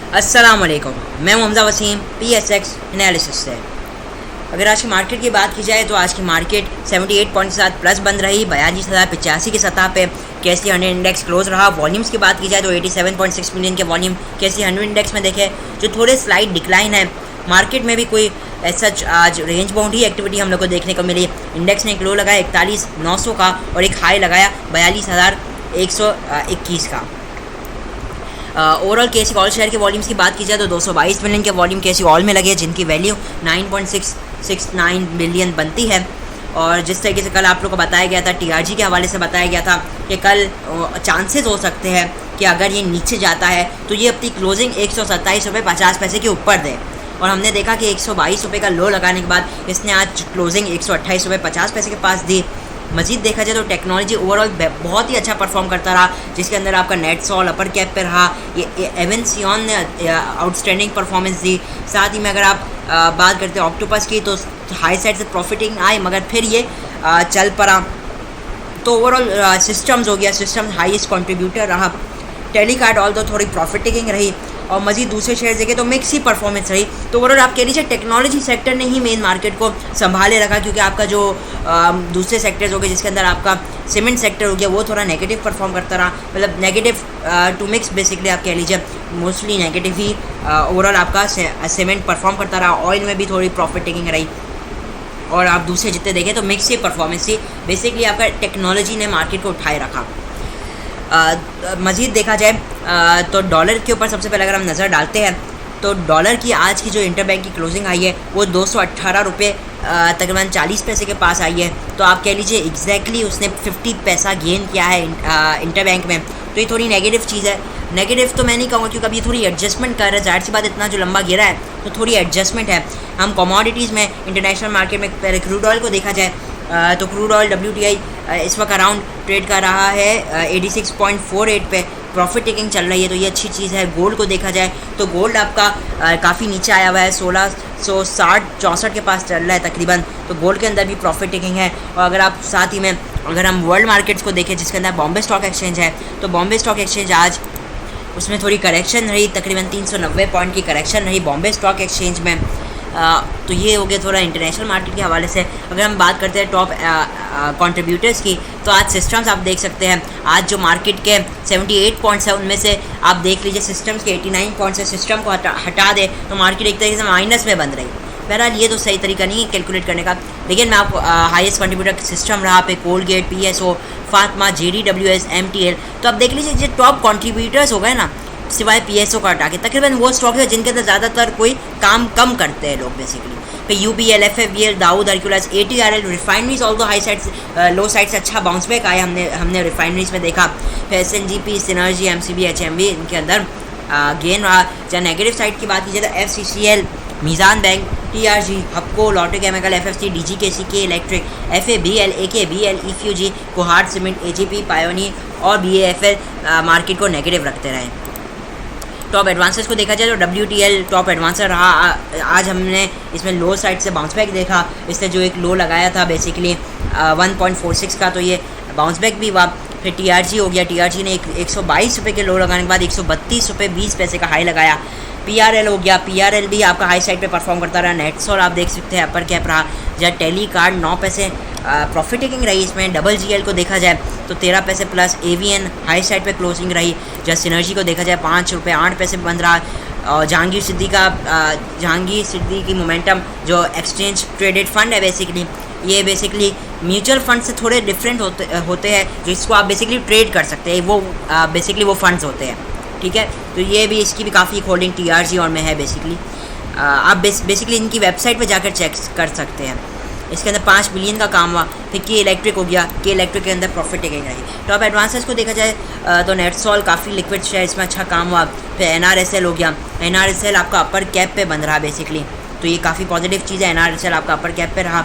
अस्सलाम वालेकुम, मैं हमजा वसीम PSX एनालिसिस से। अगर आज की मार्केट की बात की जाए तो आज की मार्केट 78 पॉइंट के साथ प्लस बंद रही 42,085 की सतह पे। KSE 100 इंडेक्स क्लोज रहा। वॉल्यूम्स की बात की जाए तो 87.6 मिलियन के वॉल्यूम KSE 100 इंडेक्स में देखे, जो थोड़े स्लाइड डिक्लाइन है। मार्केट में भी कोई ऐसा आज रेंज बाउंड्री एक्टिविटी हम लोग को देखने को मिली। इंडेक्स ने एक लो लगाया 41,900 का और एक हाई लगाया 42,121 का। ओवरऑल KSE ऑल शेयर के वॉल्यूम्स की बात की जाए तो 222 मिलियन के वॉल्यूम KSE ऑल में लगे, जिनकी वैल्यू 9.669 बिलियन बनती है। और जिस तरीके से कल आप लोग को बताया गया था, TRG के हवाले से बताया गया था कि कल चांसेस हो सकते हैं कि अगर ये नीचे जाता है तो ये अपनी क्लोजिंग 127 रुपये 50 पैसे के ऊपर दे। और हमने देखा कि 122 रुपये का लो लगाने के बाद इसने आज क्लोजिंग 128 रुपये 50 पैसे के पास दी। मजीद देखा जाए तो टेक्नोलॉजी ओवरऑल बहुत ही अच्छा परफॉर्म करता रहा, जिसके अंदर आपका नेट सॉल अपर कैप पे रहा। ये एवेंसियन ने आउटस्टैंडिंग परफॉर्मेंस दी। साथ ही में अगर आप बात करते हैं ऑक्टोपस की तो हाई साइड से प्रॉफिटिंग आई, मगर फिर ये चल पड़ा। तो ओवरऑल सिस्टम्स हो गया, सिस्टम्स हाईएस्ट कंट्रीब्यूटर रहा। टेलीकार्ड ऑल तो थोड़ी प्रॉफिटिंग रही और मजीद दूसरे शेयर देखे तो मिक्स ही परफॉर्मेंस रही। तो ओवरऑल आप कह लीजिए टेक्नोलॉजी सेक्टर ने ही मेन मार्केट को संभाले रखा, क्योंकि आपका जो दूसरे सेक्टर्स हो गए, जिसके अंदर आपका सीमेंट सेक्टर हो गया, वो थोड़ा नेगेटिव परफॉर्म करता रहा। मतलब नेगेटिव टू मिक्स बेसिकली आप कह लीजिए, मोस्टली नेगेटिव ही ओवरऑल आपका सीमेंट परफॉर्म करता रहा। ऑयल में भी थोड़ी प्रॉफिट टेकिंग रही और आप दूसरे जितने देखें तो मिक्स ही परफॉर्मेंस थी। बेसिकली आपका टेक्नोलॉजी ने मार्केट को उठाए रखा। मज़ीद देखा जाए तो डॉलर के ऊपर सबसे पहले अगर हम नज़र डालते हैं तो डॉलर की आज की जो इंटरबैंक की क्लोजिंग आई है वो 218 रुपये तकरीबन 40 पैसे के पास आई है। तो आप कह लीजिए एग्जैक्टली उसने 50 पैसा गेन किया है इंटरबैंक में। तो ये थोड़ी नेगेटिव चीज़ है। नेगेटिव तो मैं नहीं कहूँगा, क्योंकि अब ये थोड़ी एडजस्टमेंट कर रहा है। जाहिर सी बात, इतना जो लंबा गिरा है तो थोड़ी एडजस्टमेंट है। हम कमोडिटीज़ में इंटरनेशनल मार्केट में पहले क्रूड ऑयल को देखा जाए तो क्रूड ऑयल WTI इस वक्त अराउंड ट्रेड कर रहा है 86.48 पे। प्रॉफिट टेकिंग चल रही है, तो ये अच्छी चीज़ है। गोल्ड को देखा जाए तो गोल्ड आपका काफ़ी नीचे आया हुआ है, 1660-64 के पास चल रहा है तकरीबन। तो गोल्ड के अंदर भी प्रॉफिट टेकिंग है। और अगर आप साथ ही में अगर हम वर्ल्ड मार्केट्स को देखें, जिसके अंदर बॉम्बे स्टॉक एक्सचेंज है, तो बॉम्बे स्टॉक एक्सचेंज आज उसमें थोड़ी करेक्शन रही, तकरीबन 390 पॉइंट की करेक्शन रही बॉम्बे स्टॉक एक्सचेंज में। तो ये हो गया थोड़ा इंटरनेशनल मार्केट के हवाले से। अगर हम बात करते हैं टॉप कंट्रीब्यूटर्स की, तो आज सिस्टम्स आप देख सकते हैं। आज जो मार्केट के 78 पॉइंट्स है उनमें से आप देख लीजिए सिस्टम्स के 89 पॉइंट्स है। सिस्टम को हटा दे तो मार्केट एक तरीके से माइनस में बंद रही। बहरहाल ये तो सही तरीका नहीं है कैलकुलेट करने का, लेकिन मैं आपको हाईएस्ट कंट्रीब्यूटर सिस्टम रहा पे Colgate, PSO, Fatima, JDWS, MTL। तो आप देख लीजिए जो टॉप कंट्रीब्यूटर्स हो गए ना, सिवाय PSO का हटा के, तकरीबन वो स्टॉक है जिनके अंदर ज़्यादातर कोई काम कम करते हैं लोग बेसिकली। फिर UBL, FFBL, Dawood, Hercules, ATRL, refineries all दो हाई साइड लो साइड से अच्छा बाउंस बैक आया हमने रिफाइनरीज में देखा। फिर SNGP, सिनर्जी, MCB, HMB इनके अंदर गेन रहा। जहाँ नेगेटिव साइड की बात की जाए तो FCCL, Meezan bank, TRG, Hubco, Lotte chemical, FFC, DGKC, K electric, FABL, AKBL, EFUG, Kohat cement, AGP, pioneer और BAFL मार्केट को नेगेटिव रखते रहे। टॉप एडवांसेस को देखा जाए तो WTL टॉप एडवांसर रहा। आज हमने इसमें लो साइड से बाउंस बैक देखा। इसने जो एक लो लगाया था बेसिकली 1.46 का, तो ये बाउंस बैक भी हुआ। फिर TRG हो गया। TRG ने 122 रुपये के लो लगाने के बाद 132 रुपये 20 पैसे का हाई लगाया। PRL हो गया। PRL भी आपका हाई साइड पे परफॉर्म करता रहा। नेट्स और आप देख सकते हैं अपर कैप रहा। जहाँ टेलीकार्ड 9 पैसे प्रॉफिट टेकिंग रही। इसमें GL को देखा जाए तो 13 पैसे प्लस। AVN हाई साइड पे क्लोजिंग रही। जहाँ सिनर्जी को देखा जाए 5 रुपये 8 पैसे बंद रहा। और जहांगीर सिद्दी की मोमेंटम जो एक्सचेंज ट्रेडेड फंड है ये बेसिकली म्यूचुअल फंड से थोड़े डिफरेंट होते हैं, जिसको आप बेसिकली ट्रेड कर सकते हैं। वो बेसिकली वो फंड्स होते हैं, ठीक है। तो ये भी इसकी भी काफ़ी होल्डिंग TRG और में है बेसिकली। आप बेसिकली इनकी वेबसाइट पे जाकर चेक कर सकते हैं। इसके अंदर 5 बिलियन का काम हुआ। फिर K इलेक्ट्रिक हो गया। K इलेक्ट्रिक के अंदर प्रॉफिट टेकिंग रही। टॉप एडवांसेस को देखा जाए तो नेटसॉल काफ़ी लिक्विड शेयर, इसमें अच्छा काम हुआ। फिर NRSL हो गया। NRSL आपका अपर कैप पे बंद रहा बेसिकली, तो ये काफ़ी पॉजिटिव चीज़ है। NRSL आपका अपर कैप पे रहा।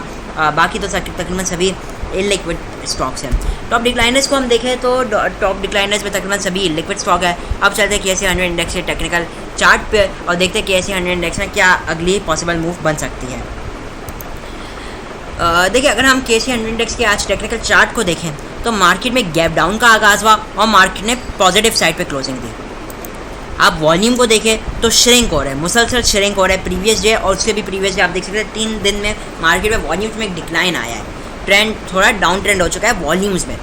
बाकी तो तकरीबन सभी इलिक्विड स्टॉक्स हैं। टॉप डिक्लाइनर्स को हम देखें तो टॉप डिक्लाइनर्स में तकरीबन सभी इलिक्विड स्टॉक है। अब चलते हैं KSE 100 इंडेक्स के टेक्निकल चार्ट पे और देखते हैं KSE 100 इंडेक्स में क्या अगली पॉसिबल मूव बन सकती है। देखिए, अगर हम KSE 100 इंडेक्स के आज टेक्निकल चार्ट को देखें तो मार्केट में गैप डाउन का आगाज़ हुआ और मार्केट ने पॉजिटिव साइड पे क्लोजिंग दी। आप वॉल्यूम को देखें तो श्रिंक हो रहा है, मुसलसल श्रिंक हो रहा है प्रीवियस डे और उसके भी प्रीवियस डे। आप देख सकते हैं 3 दिन में मार्केट में वॉल्यूम्स में एक डिक्लाइन आया है, ट्रेंड थोड़ा डाउन ट्रेंड हो चुका है वॉल्यूम्स में।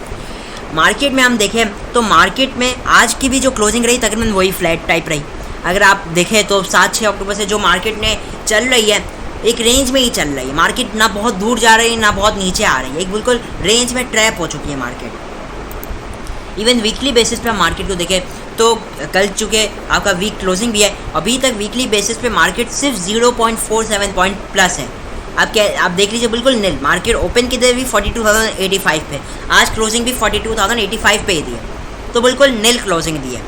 मार्केट में हम देखें तो मार्केट में आज की भी जो क्लोजिंग रही तकरीबन वही फ्लैट टाइप रही। अगर आप देखें तो 7-6 अक्टूबर से जो मार्केट में चल रही है एक रेंज में ही चल रही है। मार्केट ना बहुत दूर जा रही है ना बहुत नीचे आ रही है, एक बिल्कुल रेंज में ट्रैप हो चुकी है मार्केट। इवन वीकली बेसिस पे हम मार्केट को देखें तो कल चुके आपका वीक क्लोजिंग भी है, अभी तक वीकली बेसिस पे मार्केट सिर्फ 0.47 पॉइंट प्लस है। आप देख लीजिए बिल्कुल नील। मार्केट ओपन की देर भी 42,085 पे, आज क्लोजिंग भी 42,085 पे ही दी है, तो बिल्कुल नील क्लोजिंग दी है।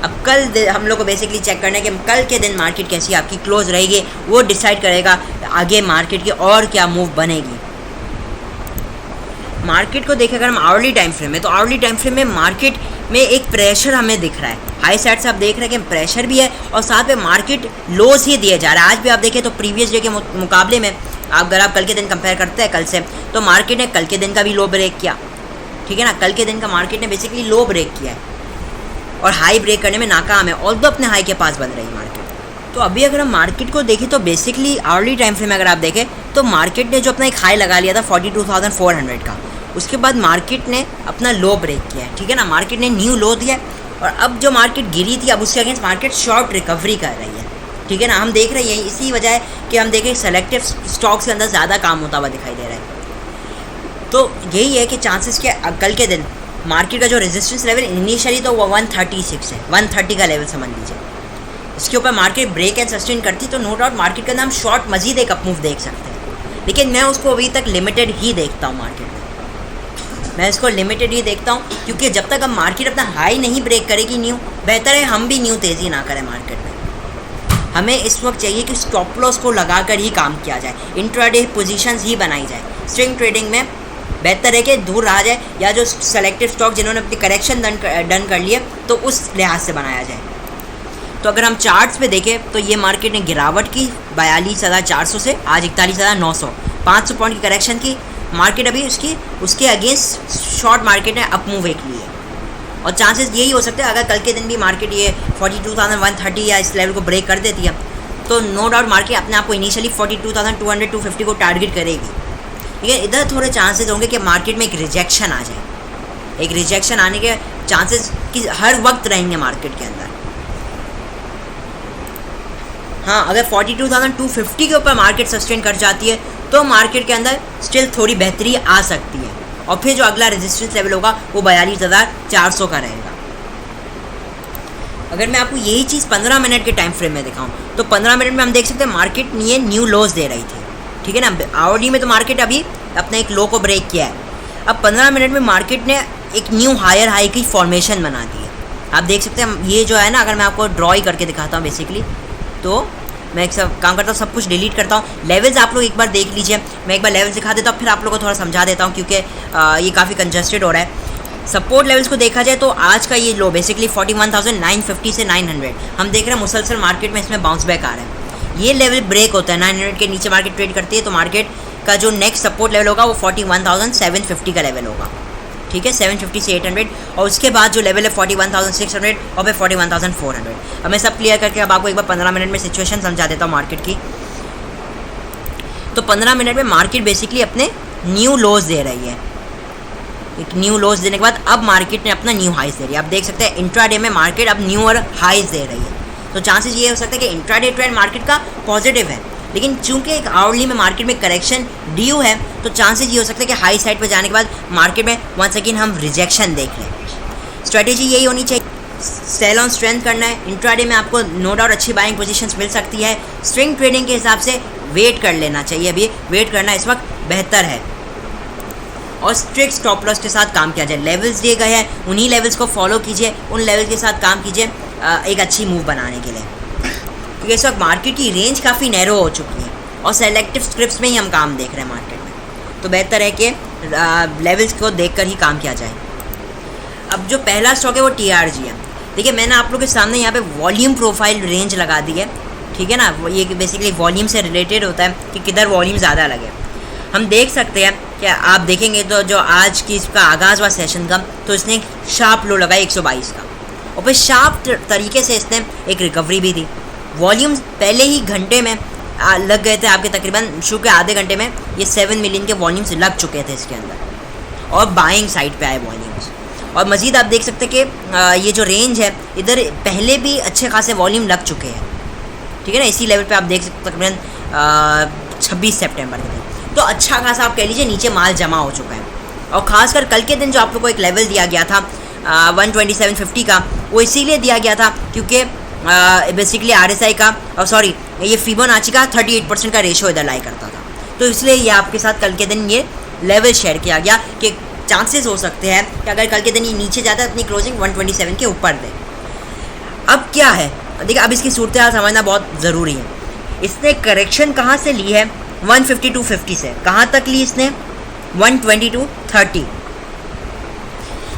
अब कल हम लोग को बेसिकली चेक करना है कि कल के दिन मार्केट कैसी आपकी क्लोज रहेगी, वो डिसाइड करेगा आगे मार्केट की और क्या मूव बनेगी। मार्केट को देखें अगर हम आवरली टाइम फ्रेम में, तो आवरली टाइम फ्रेम में मार्केट में एक प्रेशर हमें दिख रहा है। हाई साइड से आप देख रहे हैं कि प्रेशर भी है और साथ में मार्केट लोज ही दिए जा रहा है। आज भी आप देखें तो प्रीवियस डे के मुकाबले में अगर आप कल के दिन कंपेयर करते हैं कल से, तो मार्केट ने कल के दिन का भी लो ब्रेक किया, ठीक है ना। कल के दिन का मार्केट ने बेसिकली लो ब्रेक किया है और हाई ब्रेक करने में नाकाम है, और अपने हाई के पास बन रही है मार्केट। तो अभी अगर हम मार्केट को देखें तो बेसिकली आवरली टाइम फ्रेम में अगर आप देखें तो मार्केट ने जो अपना एक हाई लगा लिया था 42,400 का, उसके बाद मार्केट ने अपना लो ब्रेक किया है, ठीक है ना। मार्केट ने न्यू लो दिया और अब जो मार्केट गिरी थी अब उसके अगेंस्ट मार्केट शॉर्ट रिकवरी कर रही है, ठीक है ना। हम देख रहे हैं इसी वजह है कि हम देखें सेलेक्टिव स्टॉक्स के अंदर ज़्यादा काम होता हुआ दिखाई दे रहा है। तो यही है कि चांसेस के कल के दिन मार्केट का जो रेजिस्टेंस लेवल इनिशियली तो वो 136 है, 130 का लेवल समझ लीजिए। इसके ऊपर मार्केट ब्रेक एंड सस्टेन करती तो नो डाउट मार्केट के अंदर हम शॉर्ट मजीद एक अप मूव देख सकते हैं, लेकिन मैं उसको अभी तक लिमिटेड ही देखता हूँ। मार्केट में मैं इसको लिमिटेड ही देखता हूँ, क्योंकि जब तक हम मार्केट अपना हाई नहीं ब्रेक करेगी न्यू, बेहतर है हम भी न्यू तेज़ी ना करें मार्केट में। हमें इस वक्त चाहिए कि स्टॉप लॉस को लगाकर ही काम किया जाए, इंट्राडे पोजीशंस ही बनाई जाए। स्विंग ट्रेडिंग में बेहतर है कि दूर रहा जाए, या जो सेलेक्टिव स्टॉक जिन्होंने अपनी करेक्शन डन कर लिए तो उस लिहाज से बनाया जाए। तो अगर हम चार्ट्स पे देखें तो ये मार्केट ने गिरावट की 42,400 से आज 41,900, 500 पॉइंट की करेक्शन की मार्केट अभी उसके अगेंस्ट शॉर्ट मार्केट ने अप मूव एक ली है, और चांसेस यही हो सकते हैं अगर कल के दिन भी मार्केट ये 42,130 या इस लेवल को ब्रेक कर देती है तो नो डाउट मार्केट अपने आप को इनिशियली 42,200 250 को टारगेट करेगी। लेकिन इधर थोड़े चांसेस होंगे कि मार्केट में एक रिजेक्शन आ जाए, एक रिजेक्शन आने के चांसेस कि हर वक्त रहेंगे मार्केट के अंदर। हाँ, अगर 42,250 के ऊपर मार्केट सस्टेन कर जाती है तो मार्केट के अंदर स्टिल थोड़ी बेहतरी आ सकती है, और फिर जो अगला रेजिस्टेंस लेवल होगा वो 42,400 का रहेगा। अगर मैं आपको यही चीज़ 15 मिनट के टाइम फ्रेम में दिखाऊं तो 15 मिनट में हम देख सकते हैं मार्केट ये न्यू लोज दे रही थी, ठीक है ना। आवरली में तो मार्केट अभी अपने एक लो को ब्रेक किया है, अब 15 मिनट में मार्केट ने एक न्यू हायर हाई की फॉर्मेशन बना दी है। आप देख सकते हैं ये जो है ना, अगर मैं आपको ड्रॉ ही करके दिखाता हूँ बेसिकली, तो मैं एक सब काम करता हूँ, सब कुछ डिलीट करता हूँ। लेवल्स आप लोग एक बार देख लीजिए, मैं एक बार लेवल्स दिखा देता हूँ फिर आप लोगों को थोड़ा समझा देता हूँ, क्योंकि ये काफ़ी कंजस्टेड हो रहा है। सपोर्ट लेवल्स को देखा जाए तो आज का ये लो बेसिकली 41,950 से 900 हम देख रहे हैं मुसलसल मार्केट में इसमें बाउंस बैक आ रहा है। ये लेवल ब्रेक होता है 900 के नीचे मार्केट ट्रेड करती है, तो मार्केट का जो नेक्स्ट सपोर्ट लेवल होगा वो 41,750 का लेवल होगा, ठीक है, 750 से 800, और उसके बाद जो लेवल है 41,600 और फिर 41,400। अब मैं सब क्लियर करके अब आपको एक बार 15 मिनट में सिचुएशन समझा देता हूँ मार्केट की। तो 15 मिनट में मार्केट बेसिकली अपने न्यू लोज दे रही है, एक न्यू लोज देने के बाद अब मार्केट ने अपना न्यू हाइज दे रही है। आप देख सकते हैं इंट्राडे में मार्केट अब न्यू और हाइज दे रही है, तो चांसेस ये हो सकता है कि इंट्राडे ट्रेंड मार्केट का पॉजिटिव है, लेकिन चूंकि एक आवरली में मार्केट में करेक्शन ड्यू है तो चांसेस ये हो सकता है कि हाई साइड पर जाने के बाद मार्केट में वंस अगेन हम रिजेक्शन देख लें। स्ट्रेटेजी यही होनी चाहिए, सेल ऑन स्ट्रेंथ करना है। इंट्राडे में आपको नो डाउट अच्छी बाइंग पोजीशंस मिल सकती है, स्विंग ट्रेडिंग के हिसाब से वेट कर लेना चाहिए, अभी वेट करना इस वक्त बेहतर है, और स्ट्रिक्ट स्टॉप लॉस के साथ काम किया जाए। लेवल्स दिए गए हैं उन्हीं लेवल्स को फॉलो कीजिए, उन लेवल्स के साथ काम कीजिए एक अच्छी मूव बनाने के लिए, क्योंकि इस वक्त मार्केट की रेंज काफ़ी नैरो हो चुकी है और सेलेक्टिव स्क्रिप्ट्स में ही हम काम देख रहे हैं मार्केट में, तो बेहतर है कि लेवल्स को देखकर ही काम किया जाए। अब जो पहला स्टॉक है वो TRG है। देखिए मैंने आप लोगों के सामने यहाँ पे वॉल्यूम प्रोफाइल रेंज लगा दी है, ठीक है ना। ये बेसिकली वॉल्यूम से रिलेटेड होता है कि किधर वॉल्यूम ज़्यादा लगे। हम देख सकते हैं कि आप देखेंगे तो जो आज की इसका आगाज़ हुआ सेशन का, तो इसने एक शार्प लो लगाया 122 का, और फिर शार्प तरीके से इसने एक रिकवरी भी दी। वॉल्यूम्स पहले ही घंटे में लग गए थे आपके, तकरीबन शू के आधे घंटे में ये 7 मिलियन के वॉल्यूम्स लग चुके थे इसके अंदर, और बाइंग साइड पे आए वॉल्यूम्स। और मज़ीद आप देख सकते हैं कि ये जो रेंज है इधर पहले भी अच्छे खासे वॉल्यूम लग चुके हैं, ठीक है ना। इसी लेवल पे आप देख सकते तकरीबन 26 सितंबर के दिन तो अच्छा खासा आप कह लीजिए नीचे माल जमा हो चुका है। और ख़ासकर कल के दिन जो आप लोग को एक लेवल दिया गया था 127.50 का, वो इसीलिए दिया गया था क्योंकि बेसिकली RSI का सॉरी ये फिबोनाची का 38% का रेशो इधर लाई करता था, तो इसलिए ये आपके साथ कल के दिन ये लेवल शेयर किया गया कि चांसेस हो सकते हैं कि अगर कल के दिन ये नीचे जाता है अपनी क्लोजिंग 127 के ऊपर दे। अब क्या है देखिए, अब इसकी सूरत हाल समझना बहुत ज़रूरी है। इसने करेक्शन कहाँ से ली है? 152.50 से कहाँ तक ली इसने? 122.30।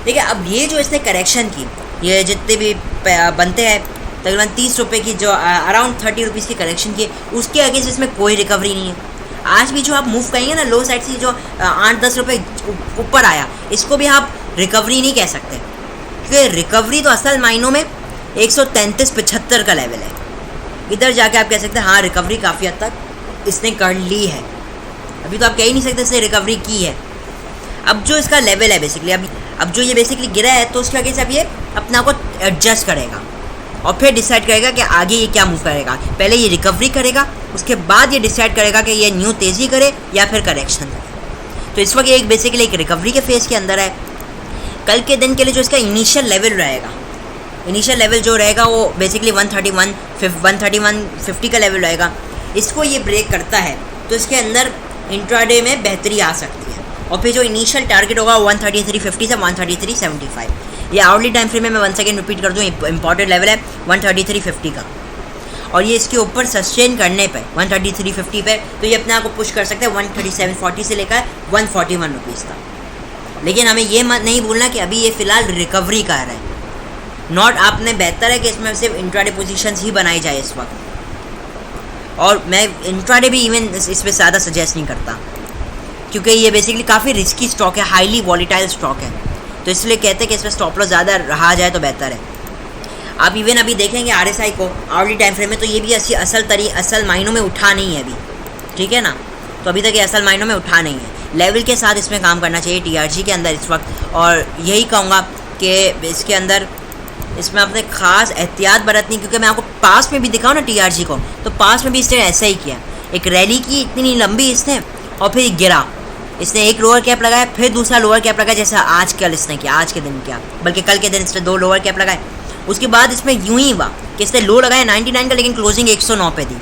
देखिए अब ये जो इसने करेक्शन की, ये जितने भी बनते हैं तकरीबन 30 रुपये की, जो अराउंड 30 रुपीज़ की करेक्शन की, उसके अगेंस्ट इसमें कोई रिकवरी नहीं है। आज भी जो आप मूव करेंगे ना लो साइड से, जो 8-10 रुपये ऊपर आया, इसको भी आप रिकवरी नहीं कह सकते, क्योंकि रिकवरी तो असल मायनों में 133.75 का लेवल है। इधर जाके आप कह सकते हैं हाँ रिकवरी काफ़ी हद तक इसने कर ली है। अभी तो आप कह ही नहीं सकते इसने रिकवरी की है। अब जो इसका लेवल है बेसिकली, अब जो ये बेसिकली गिरा है, तो उसके आगे से अब ये अपना को एडजस्ट करेगा और फिर डिसाइड करेगा कि आगे ये क्या मूव करेगा। पहले ये रिकवरी करेगा, उसके बाद ये डिसाइड करेगा कि ये न्यू तेज़ी करे या फिर करेक्शन करे। तो इस वक्त एक बेसिकली एक रिकवरी के फेज़ के अंदर है। कल के दिन के लिए जो इसका इनिशियल लेवल रहेगा, इनिशियल लेवल जो रहेगा वो बेसिकली 131.50 का लेवल रहेगा। इसको ये ब्रेक करता है तो इसके अंदर इंट्राडे में बेहतरी आ सकती है, और फिर जो इनिशियल टारगेट होगा 133.50 से 133.75। ये आवर्ली टाइम फ्रेम में मैं 1 सेकेंड रिपीट कर दूँ, इंपॉर्टेंट लेवल है 133.50 का, और ये इसके ऊपर सस्टेन करने पे 133.50 पे तो ये अपने आप को पुश कर सकते हैं 137.40 से लेकर 141 रुपीज़ तक। लेकिन हमें ये मत नहीं भूलना कि अभी ये फ़िलहाल रिकवरी कर रहा है, नॉट आपने बेहतर है कि इसमें सिर्फ इंट्राडे पोजीशंस ही बनाई जाए इस वक्त, और मैं इंट्राडे भी इवन इस पर ज़्यादा सजेस्ट नहीं करता, क्योंकि ये बेसिकली काफ़ी रिस्की स्टॉक है, हाईली वॉलीटाइल स्टॉक है, तो इसलिए कहते हैं कि इसमें स्टॉप लॉस ज़्यादा रहा जाए तो बेहतर है। आप इवन अभी देखेंगे RSI को आवर्ली टाइम फ्रेम में, तो ये भी असल मायनों में उठा नहीं है अभी, ठीक है ना। तो अभी तक ये असल मायनों में उठा नहीं है। लेवल के साथ इसमें काम करना चाहिए TRG के अंदर इस वक्त, और यही कहूँगा कि इसके अंदर इसमें आपने ख़ास एहतियात बरतनी, क्योंकि मैं आपको पास में भी दिखाऊँ ना TRG को, तो पास में भी इसने ऐसा ही किया, एक रैली की इतनी लंबी इसने, और फिर गिरा, इसने एक लोअर कैप लगाया, फिर दूसरा लोअर कैप लगाया, जैसा आज कल इसने किया, आज के दिन किया, बल्कि कल के दिन इसने 2 लोअर कैप लगाए। उसके बाद इसमें यूं ही हुआ कि इसने लो लगाया 99 का, लेकिन क्लोजिंग 109 पे दी,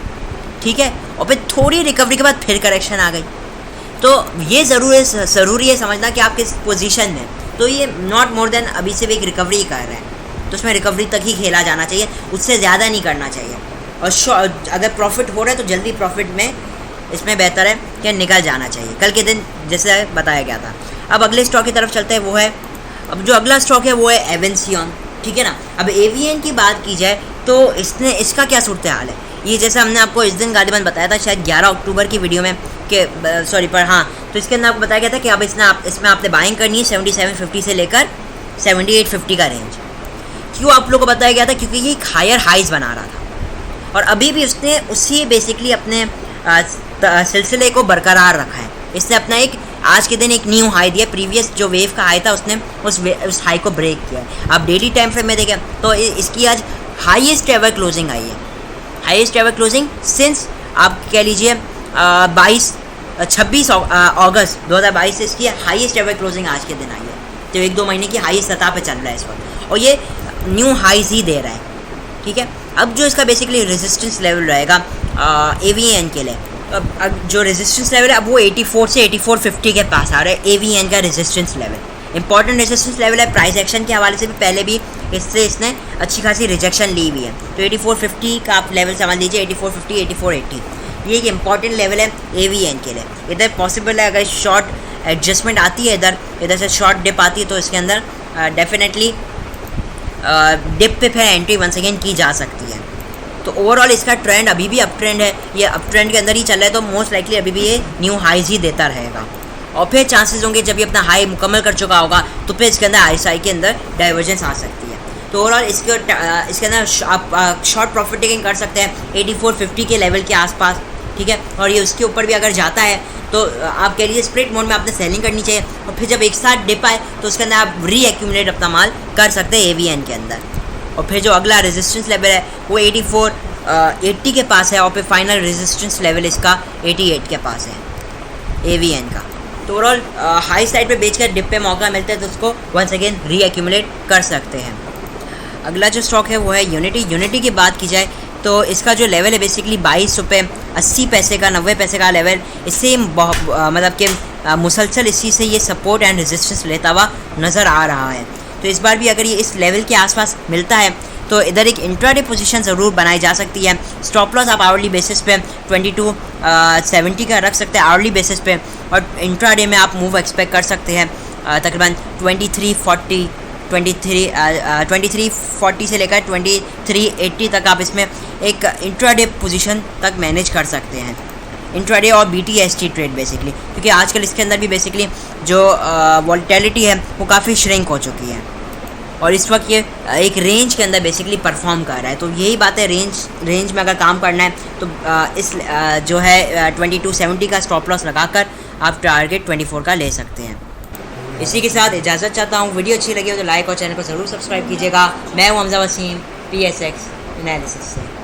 ठीक है, और फिर थोड़ी रिकवरी के बाद फिर करेक्शन आ गई। तो ये ज़रूरी है समझना कि आप किस पोजीशन में, तो ये नॉट मोर देन अभी सिर्फ एक रिकवरी कर रहे हैं, तो उसमें रिकवरी तक ही खेला जाना चाहिए, उससे ज़्यादा नहीं करना चाहिए। और अगर प्रॉफिट हो रहा है तो जल्दी प्रॉफिट में इसमें बेहतर है कि निकल जाना चाहिए, कल के दिन जैसे बताया गया था। अब अगले स्टॉक की तरफ चलते हैं, वो है, अब जो अगला स्टॉक है वो है एवेंसियन, ठीक है ना। अब एवीएन की बात की जाए तो इसका क्या सूरत हाल है, ये जैसे हमने आपको इस दिन गालिबन बताया था शायद 11 अक्टूबर की वीडियो में कि तो इसके अंदर आपको बताया गया था कि अब इसमें आपने बाइंग करनी है 77.50 से लेकर 78.50 का रेंज। क्यों आप लोगों को बताया गया था? क्योंकि ये एक हायर हाइज बना रहा था, और अभी भी उसने उसी बेसिकली अपने सिलसिले को बरकरार रखा है। इसने अपना एक आज के दिन एक न्यू हाई दिया, प्रीवियस जो वेव का हाई था उसने उस हाई को ब्रेक किया। आप डेली टाइम फ्रेम में देखें तो इसकी आज हाईएस्ट एवर क्लोजिंग आई है, हाईएस्ट एवर क्लोजिंग सिंस आप कह लीजिए 26 अगस्त 2022 से इसकी हाईएस्ट एवर क्लोजिंग आज के दिन आई है। तो 1-2 महीने की हाईएस्ट सतह पे चल रहा है इस वक्त, और ये न्यू हाईज ही दे रहा है, ठीक है। अब जो इसका बेसिकली रेजिस्टेंस लेवल रहेगा एवीएन के लिए, अब जो रेजिस्टेंस लेवल है अब वो 84 से 84.50 के पास आ रहा है एवीएन का resistance level. Important resistance level है, प्राइस एक्शन के हवाले से भी पहले भी इसने अच्छी खासी रिजेक्शन ली हुई है, तो 84.50 का आप लेवल समझ लीजिए, 84.50 84.80 ये एक इंपॉर्टेंट लेवल है एवीएन के लिए। इधर पॉसिबल है अगर शॉर्ट एडजस्टमेंट आती है, इधर से शॉर्ट डिप आती है, तो इसके अंदर डेफिनेटली डिप पे फिर एंट्री वंस अगेन की जा सकती है। तो ओवरऑल इसका ट्रेंड अभी भी अप ट्रेंड है, ये अप ट्रेंड के अंदर ही चल रहा है, तो मोस्ट लाइकली अभी भी ये न्यू हाईज ही देता रहेगा, और फिर चांसेस होंगे जब ये अपना हाई मुकम्मल कर चुका होगा तो फिर इसके अंदर RSI के अंदर डाइवर्जेंस आ सकती है। तो ओवरऑल इसके अंदर आप शॉर्ट प्रॉफिट टेकिंग कर सकते हैं 8450 के लेवल के आसपास, ठीक है। और ये उसके ऊपर भी अगर जाता है तो आप कह लीजिए स्प्लिट मोड में आपने सेलिंग करनी चाहिए, और फिर जब एक साथ डिप आए तो उसके अंदर आप री-एक्यूमुलेट अपना माल कर सकते हैं AVN के अंदर। और फिर जो अगला रेजिस्टेंस लेवल है वो 8480 के पास है, और फिर फाइनल रेजिस्टेंस लेवल इसका 88 के पास है AVN का। तो ओवरऑल हाई साइड पे बेचकर डिप पे मौका मिलता है तो उसको वंस अगेन री-एक्यूमुलेट कर सकते हैं। अगला जो स्टॉक है वो है यूनिटी की बात की जाए तो इसका जो लेवल है बेसिकली 22 रुपये 80 पैसे का 90 पैसे का लेवल, इससे मतलब कि मुसलसल इसी से ये सपोर्ट एंड रेजिस्टेंस लेता हुआ नज़र आ रहा है। तो इस बार भी अगर ये इस लेवल के आसपास मिलता है तो इधर एक इंट्राडे पोजीशन ज़रूर बनाई जा सकती है। स्टॉप लॉस आप आवरली बेसिस पे 2270 का रख सकते हैं आवरली बेसिस पे, और इंट्राडे में आप मूव एक्सपेक्ट कर सकते हैं तकरीबन 2340 से लेकर 2380 तक आप इसमें एक इंट्राडे पोजीशन तक मैनेज कर सकते हैं, इंट्राडे और BTST ट्रेड बेसिकली, क्योंकि आजकल इसके अंदर भी बेसिकली जो वॉलेटिलिटी है वो काफ़ी श्रिंक हो चुकी है और इस वक्त ये एक रेंज के अंदर बेसिकली परफॉर्म कर रहा है। तो यही बात है, रेंज में अगर काम करना है तो इस जो है 2270 का स्टॉप लॉस लगाकर आप टारगेट 24 का ले सकते हैं। इसी के साथ इजाज़त चाहता हूँ। वीडियो अच्छी लगी हो तो लाइक और चैनल को ज़रूर सब्सक्राइब कीजिएगा। मैं हूँ हमजा वसीम PSX एनालिसिस से।